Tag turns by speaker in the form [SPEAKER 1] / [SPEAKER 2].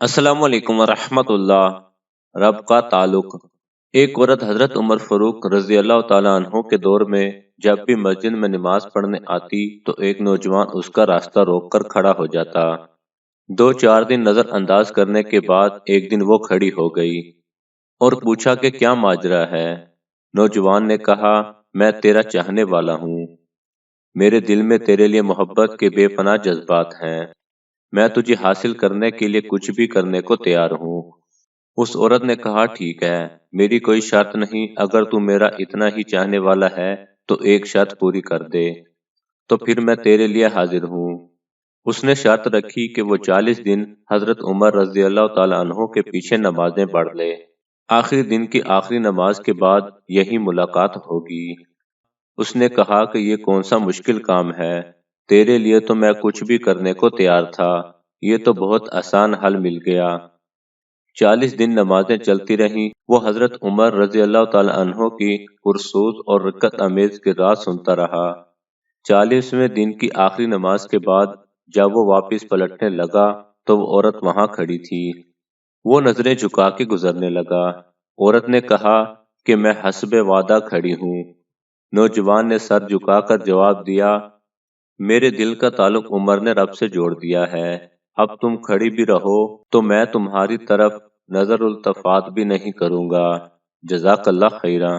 [SPEAKER 1] السلام علیکم ورحمۃ اللہ۔ رب کا تعلق۔ ایک عورت حضرت عمر فاروق رضی اللہ تعالیٰ عنہ کے دور میں جب بھی مسجد میں نماز پڑھنے آتی تو ایک نوجوان اس کا راستہ روک کر کھڑا ہو جاتا۔ دو چار دن نظر انداز کرنے کے بعد ایک دن وہ کھڑی ہو گئی اور پوچھا کہ کیا ماجرا ہے۔ نوجوان نے کہا، میں تیرا چاہنے والا ہوں، میرے دل میں تیرے لیے محبت کے بے پناہ جذبات ہیں، میں تجھے حاصل کرنے کے لیے کچھ بھی کرنے کو تیار ہوں۔ اس عورت نے کہا، ٹھیک ہے، میری کوئی شرط نہیں، اگر تو میرا اتنا ہی چاہنے والا ہے تو ایک شرط پوری کر دے، تو پھر میں تیرے لیے حاضر ہوں۔ اس نے شرط رکھی کہ وہ 40 دن حضرت عمر رضی اللہ تعالیٰ عنہ کے پیچھے نمازیں پڑھ لے، آخری دن کی آخری نماز کے بعد یہی ملاقات ہوگی۔ اس نے کہا کہ یہ کون سا مشکل کام ہے، تیرے لیے تو میں کچھ بھی کرنے کو تیار تھا، یہ تو بہت آسان حل مل گیا۔ 40 دن نمازیں چلتی رہیں، وہ حضرت عمر رضی اللہ تعالیٰ عنہ کی پرسوز اور رکعت امیز قرات سنتا رہا۔ 40ویں دن کی آخری نماز کے بعد جب وہ واپس پلٹنے لگا تو وہ عورت وہاں کھڑی تھی۔ وہ نظریں جھکا کے گزرنے لگا۔ عورت نے کہا کہ میں حسب وعدہ کھڑی ہوں۔ نوجوان نے سر جھکا کر جواب دیا، میرے دل کا تعلق عمر نے رب سے جوڑ دیا ہے، اب تم کھڑی بھی رہو تو میں تمہاری طرف نظر التفات بھی نہیں کروں گا۔ جزاک اللہ خیرا۔